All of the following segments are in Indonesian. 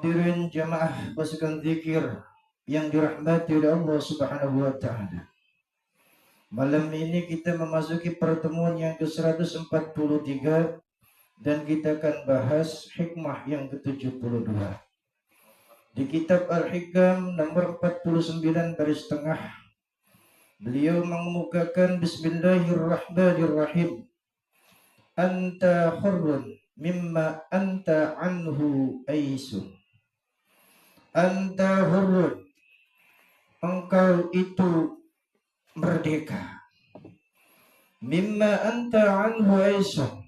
Hadirin jamaah pasukan zikir yang dirahmati oleh Allah Subhanahu wa taala. Malam ini kita memasuki pertemuan yang ke-143 dan kita akan bahas hikmah yang ke-72. Di kitab Al-Hikam nomor 49 baris tengah, beliau mengemukakan Bismillahirrahmanirrahim. Anta hurrun mimma anta anhu aisun. Anta hurrun, engkau itu merdeka. Mimma anta anhu aisun,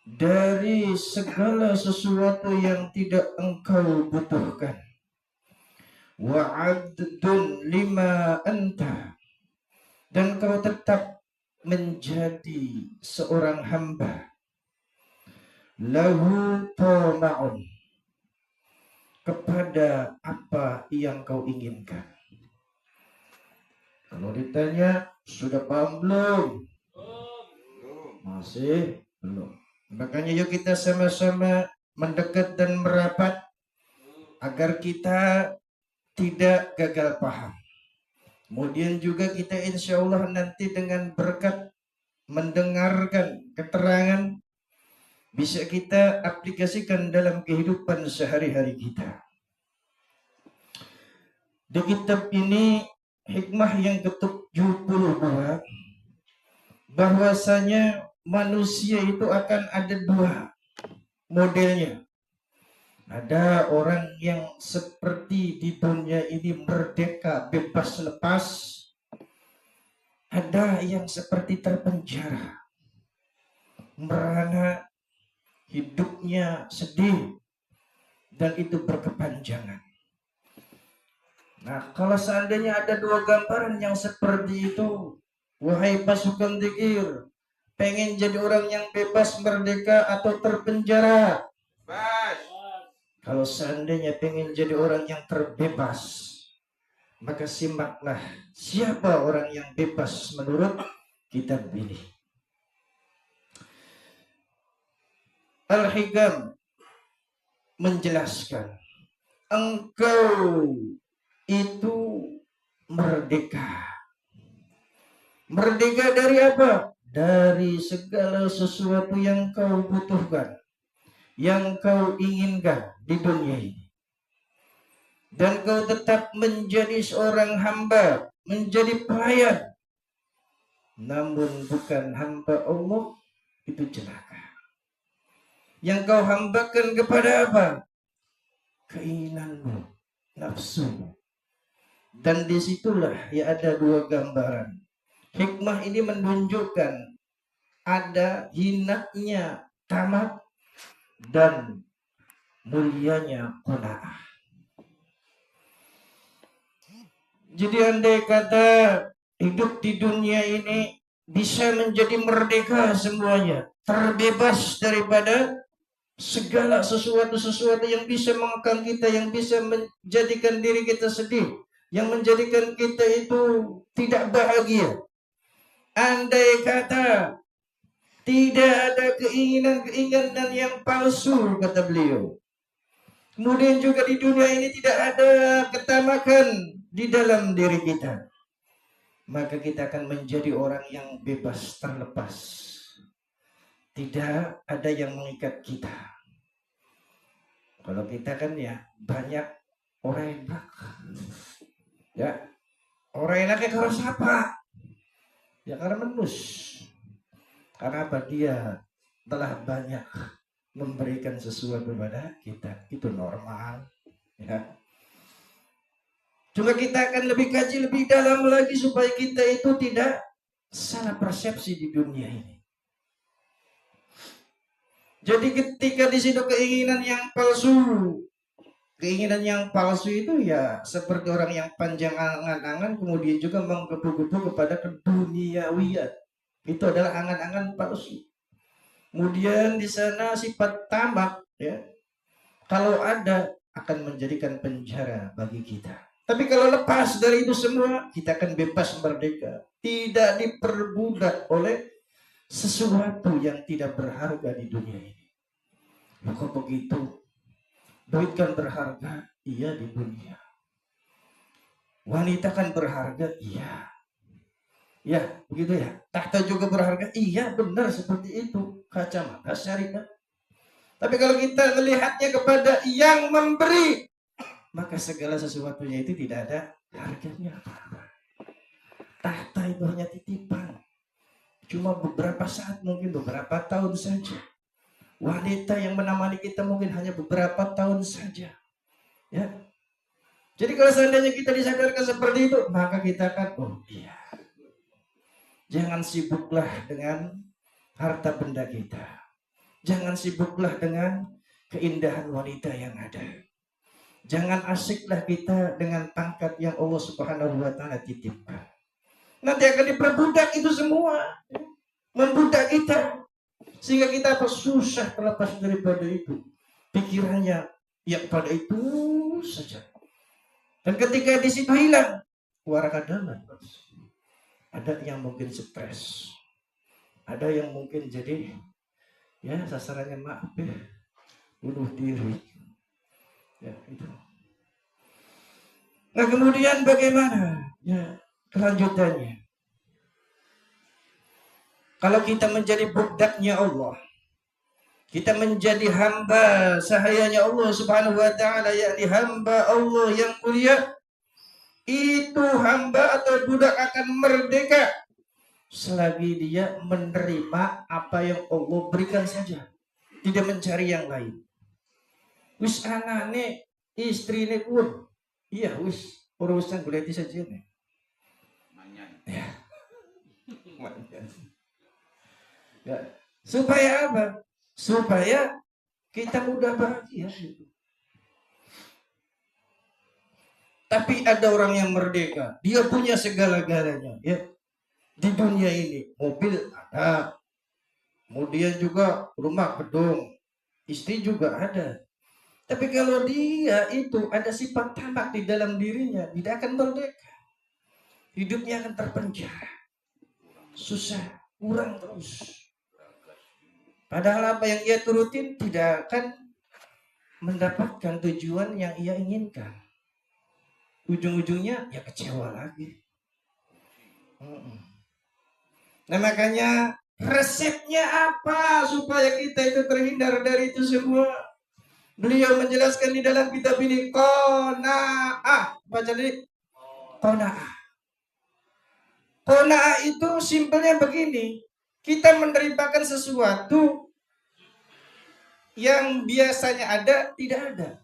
dari segala sesuatu yang tidak engkau butuhkan. Wa abdun lima anta, dan kau tetap menjadi seorang hamba. Lahu tama'un, kepada apa yang kau inginkan. Kalau ditanya, sudah paham belum? Masih belum. Makanya yuk kita sama-sama mendekat dan merapat agar kita tidak gagal paham. Kemudian juga kita insya Allah nanti dengan berkat mendengarkan keterangan bisa kita aplikasikan dalam kehidupan sehari-hari kita. Di kitab ini hikmah yang ke-72, bahwasanya manusia itu akan ada dua modelnya. Ada orang yang seperti di dunia ini merdeka, bebas lepas. Ada yang seperti terpenjara, merana, hidupnya sedih, dan itu berkepanjangan. Nah, kalau seandainya ada dua gambaran yang seperti itu, wahai pasukan zikir, pengen jadi orang yang bebas, merdeka, atau terpenjara? Kalau seandainya pengen jadi orang yang terbebas, maka simaklah siapa orang yang bebas menurut kitab ini. Al-Hikam menjelaskan, engkau itu merdeka. Merdeka dari apa? Dari segala sesuatu yang kau butuhkan, yang kau inginkan di dunia ini. Dan kau tetap menjadi seorang hamba, menjadi pelayan. Namun bukan hamba Allah, itu celaka. Yang kau hambakan kepada apa? Keinginanmu, nafsumu. Dan disitulah ya ada dua gambaran. Hikmah ini menunjukkan ada hinanya tamak dan mulianya qanaah. Jadi andai kata hidup di dunia ini bisa menjadi merdeka semuanya, terbebas daripada segala sesuatu yang bisa mengekang kita, yang bisa menjadikan diri kita sedih, yang menjadikan kita itu tidak bahagia. Andai kata tidak ada keinginan yang palsu, kata beliau. Kemudian juga di dunia ini tidak ada ketamakan di dalam diri kita, maka kita akan menjadi orang yang bebas, terlepas. Tidak ada yang mengikat kita. Kalau kita kan ya banyak orang enak, ya orang enaknya karena siapa? Ya karena menus. Karena apa? Dia telah banyak memberikan sesuatu kepada kita. Itu normal, ya. Cuma kita akan lebih kaji lebih dalam lagi supaya kita itu tidak salah persepsi di dunia ini. Jadi ketika di situ keinginan yang palsu itu ya seperti orang yang panjang angan-angan kemudian juga menggebu-gebu kepada keduniawian. Itu adalah angan-angan palsu. Kemudian di sana sifat tamak, ya, kalau ada akan menjadikan penjara bagi kita. Tapi kalau lepas dari itu semua, kita akan bebas merdeka, tidak diperbudak oleh sesuatu yang tidak berharga di dunia ini. Maka begitu Duit kan berharga, iya di dunia. Wanita kan berharga, iya. Ya, begitu ya. Tahta juga berharga, iya benar seperti itu. Kacamata syariat. Tapi kalau kita melihatnya kepada yang memberi, maka segala sesuatunya itu tidak ada harganya apa-apa. Tahta itu hanya titipan. Cuma beberapa saat, mungkin beberapa tahun saja. Wanita yang menemani kita mungkin hanya beberapa tahun saja. Ya. Jadi kalau seandainya kita disadarkan seperti itu, maka kita akan, oh iya. Jangan sibuklah dengan harta benda kita. Jangan sibuklah dengan keindahan wanita yang ada. Jangan asiklah kita dengan pangkat yang Allah Subhanahu wa Ta'ala titipkan. Nanti akan diperbudak itu semua. Membudak kita. Sehingga kita susah terlepas daripada itu. Pikirannya yang pada itu saja. Dan ketika di situ hilang, warakadangan. Ada yang mungkin stres. Ada yang mungkin jadi, ya sasarannya maaf ya, bunuh diri. Ya, itu. Nah kemudian bagaimana? Ya, kelanjutannya. Kalau kita menjadi budaknya Allah, kita menjadi hamba sahayanya Allah Subhanahu wa Ta'ala, yakni hamba Allah yang mulia, itu hamba atau budak akan merdeka selagi dia menerima apa yang Allah berikan saja, tidak mencari yang lain. Wis anane istri ini pun, iya wis urusan berarti saja nih. Ya. Ya. Supaya apa? Supaya kita mudah bahagia. Tapi ada orang yang merdeka, dia punya segala-galanya, ya. Di dunia ini mobil ada, kemudian juga rumah gedung, istri juga ada. Tapi kalau dia itu ada sifat tamak di dalam dirinya, tidak akan merdeka. Hidupnya akan terpenjara, susah, kurang terus. Padahal apa yang ia turutin tidak akan mendapatkan tujuan yang ia inginkan. Ujung-ujungnya ya kecewa lagi. Nah makanya resepnya apa supaya kita itu terhindar dari itu semua? Beliau menjelaskan di dalam kitab ini, qanaah. Baca tadi, qanaah. Qanaah itu simpelnya begini. Kita menerimakan sesuatu yang biasanya ada, tidak ada.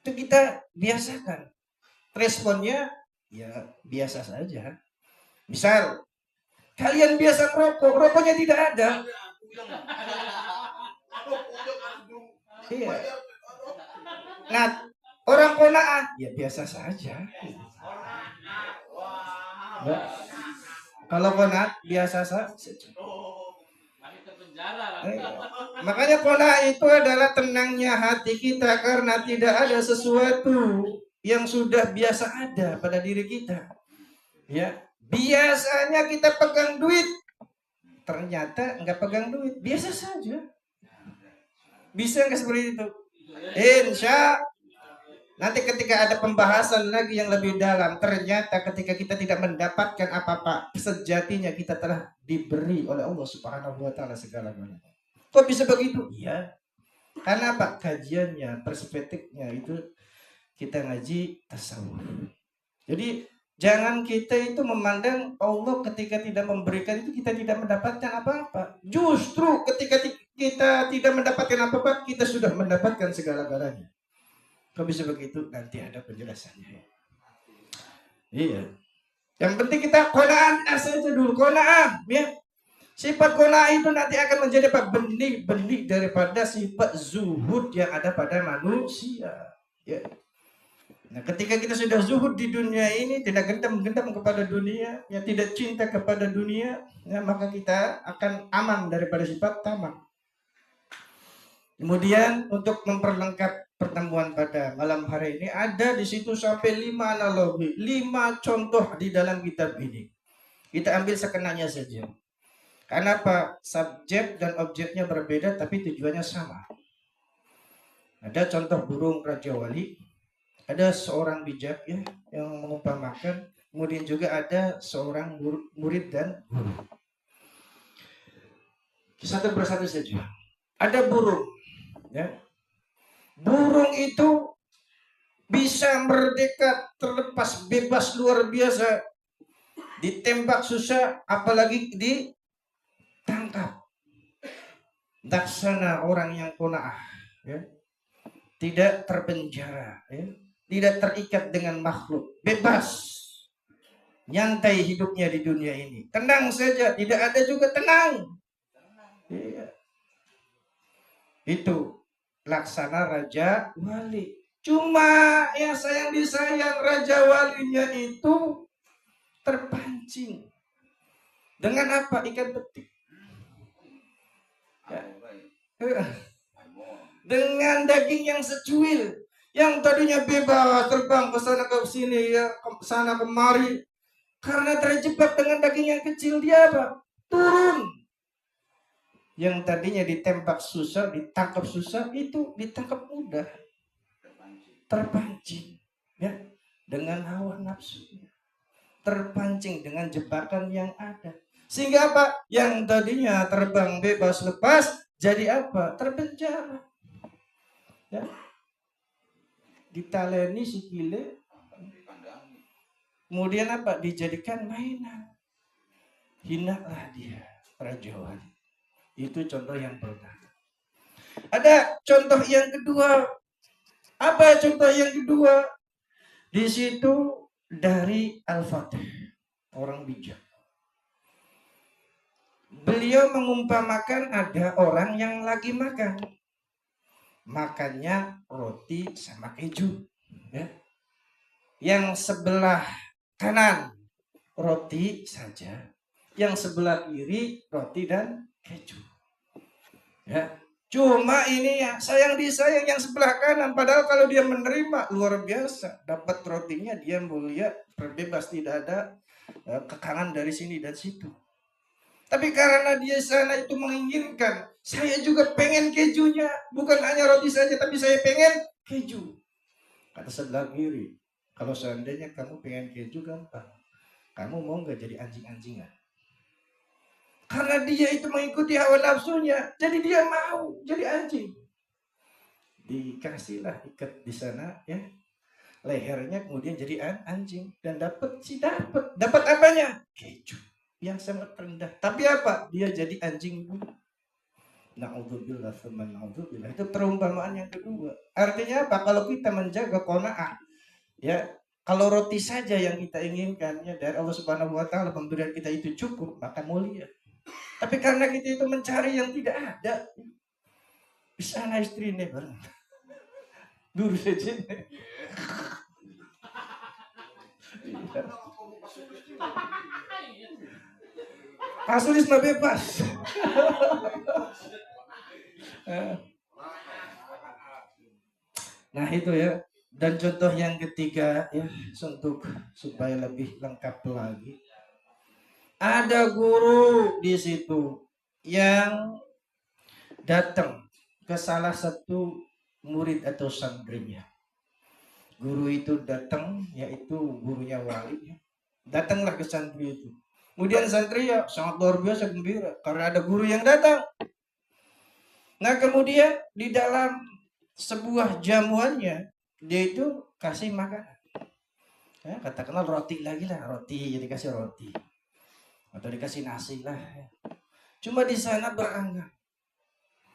Itu kita biasakan. Responnya ya biasa saja. Misal, kalian biasa merokok, rokoknya tidak ada. Iya. Nah, orang qanaah ya biasa saja. Ya. Kalau qanaah biasa saja. Makanya qanaah itu adalah tenangnya hati kita karena tidak ada sesuatu yang sudah biasa ada pada diri kita. Ya, biasanya kita pegang duit, ternyata nggak pegang duit, biasa saja. Bisa nggak seperti itu? Insya nanti ketika ada pembahasan lagi yang lebih dalam, ternyata ketika kita tidak mendapatkan apa-apa, sejatinya kita telah diberi oleh Allah Subhanahu wa Ta'ala segala-galanya. Kok bisa begitu? Iya. Karena apa? Kajiannya, perspektifnya itu kita ngaji tasawuf. Jadi jangan kita itu memandang Allah ketika tidak memberikan itu kita tidak mendapatkan apa-apa. Justru ketika kita tidak mendapatkan apa-apa, kita sudah mendapatkan segala-galanya. Kok bisa begitu? Nanti ada penjelasannya. Iya. Yang penting kita qanaah saja dulu. Qanaah, ya. Sifat qanaah itu nanti akan menjadi apa? Benih-benih daripada sifat zuhud yang ada pada manusia. Ya. Nah, ketika kita sudah zuhud di dunia ini, tidak gendam-gendam kepada dunia, ya tidak cinta kepada dunia, ya, maka kita akan aman daripada sifat tamak. Kemudian untuk memperlengkap pertemuan pada malam hari ini ada di situ sampai 5 analogi, 5 contoh di dalam kitab ini. Kita ambil sekenanya saja. Karena apa? Subjek dan objeknya berbeda tapi tujuannya sama. Ada contoh burung Raja Wali, ada seorang bijak ya yang mengumpamakan, kemudian juga ada seorang murid dan guru. Satu persatu saja. Ada burung, ya. Burung itu bisa merdeka, terlepas, bebas, luar biasa. Ditembak susah, apalagi ditangkap. Daksana orang yang qanaah, ya. Tidak terpenjara, ya. Tidak terikat dengan makhluk, bebas, nyantai hidupnya di dunia ini, tenang saja, tidak ada juga tenang. Ya. Itu laksana Raja Wali. Cuma yang sayang disayang, Raja Walinya itu terpancing dengan apa? Ikan betik. Ya. Dengan daging yang secuil, yang tadinya bebas terbang ke sana ke sini, ya, ke sana kemari, karena terjebak dengan daging yang kecil, dia apa? Turun. Yang tadinya ditembak susah, ditangkap susah, itu ditangkap mudah. Terpancing, ya, dengan hawa nafsu, terpancing dengan jebakan yang ada, sehingga apa? Yang tadinya terbang bebas lepas jadi apa? Terpenjara, ya. Ditaleni sikile, kemudian apa? Dijadikan mainan, hinalah dia Raja Wali. Itu contoh yang pertama. Ada contoh yang kedua. Apa contoh yang kedua? Di situ dari Al-Fatih, orang bijak. Beliau mengumpamakan ada orang yang lagi makan. Makannya roti sama keju, ya. Yang sebelah kanan roti saja, yang sebelah kiri roti dan keju, ya. Cuma ini ya sayang disayang yang sebelah kanan, padahal kalau dia menerima luar biasa, dapat rotinya dia mulia, berbebas, tidak ada kekangan dari sini dan situ. Tapi karena dia sana itu menginginkan, saya juga pengen kejunya, bukan hanya roti saja, tapi saya pengen keju. Kata sebelah kiri, kalau seandainya kamu pengen keju gampang, kamu mau nggak jadi anjing-anjingan? Karena dia itu mengikuti hawa nafsunya, jadi dia mau jadi anjing. Dikasihlah ikat di sana, ya, lehernya, kemudian jadi anjing, dan dapat apanya? Keju yang sangat rendah. Tapi apa? Dia jadi anjing. Na'udzubillah, na'udzubillah. Itu perumpamaan yang kedua. Artinya apa? Kalau kita menjaga qanaah, ya, kalau roti saja yang kita inginkan, ya, dari Allah Subhanahu wa taala pemberian kita itu cukup, maka mulia. Tapi karena kita itu mencari yang tidak ada, bisa na istri nih bareng. Dulu saja. Asulis mah bebas. Nah itu ya. Dan contoh yang ketiga, ya, untuk supaya lebih lengkap lagi. Ada guru di situ yang datang ke salah satu murid atau santrinya. Guru itu datang, yaitu gurunya Wali. Datanglah ke santri itu. Kemudian santri ya sangat luar biasa gembira karena ada guru yang datang. Nah kemudian di dalam sebuah jamuannya dia itu kasih makanan. Ya, katakanlah roti lagi lah, roti, jadi kasih roti. Atau dikasih nasi lah. Cuma di sana berangan,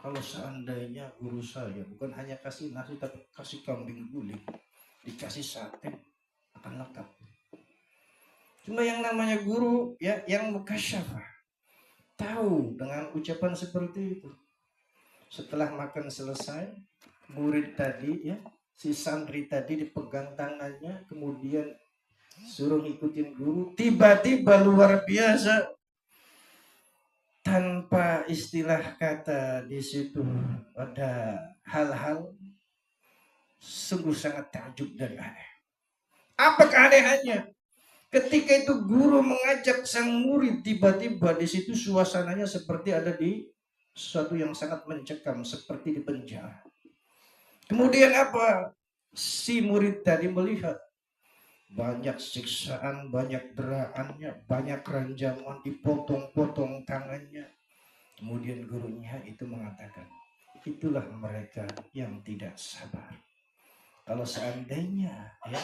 kalau seandainya guru saya bukan hanya kasih nasi tapi kasih kambing guling, dikasih sate, akan lengkap. Cuma yang namanya guru, ya, yang mukasyafah, tahu dengan ucapan seperti itu. Setelah makan selesai, murid tadi, ya, si santri tadi dipegang tangannya, kemudian suruh ngikutin guru. Tiba-tiba luar biasa, tanpa istilah kata di situ ada hal-hal sungguh sangat takjub dan aneh. Apa keanehannya? Ketika itu guru mengajak sang murid, tiba-tiba di situ suasananya seperti ada di sesuatu yang sangat mencekam, seperti di penjara. Kemudian apa? Si murid tadi melihat banyak siksaan, banyak deraannya, banyak ranjaman, dipotong-potong tangannya. Kemudian gurunya itu mengatakan, itulah mereka yang tidak sabar. Kalau seandainya ya,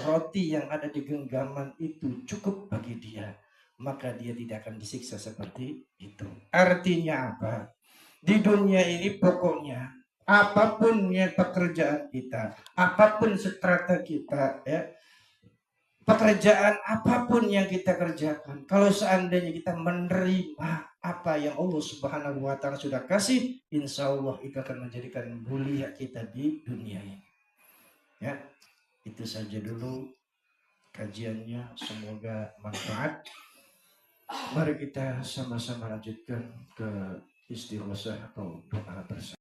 roti yang ada di genggaman itu cukup bagi dia, maka dia tidak akan disiksa seperti itu. Artinya apa? Di dunia ini pokoknya apapun ya pekerjaan kita, apapun strata kita, ya, pekerjaan apapun yang kita kerjakan, kalau seandainya kita menerima apa yang Allah Subhanahu wa Ta'ala sudah kasih, insya Allah itu akan menjadikan mulia kita di dunia ini. Ya, itu saja dulu kajiannya, semoga manfaat. Mari kita sama-sama lanjutkan ke istighosah atau doa bersama.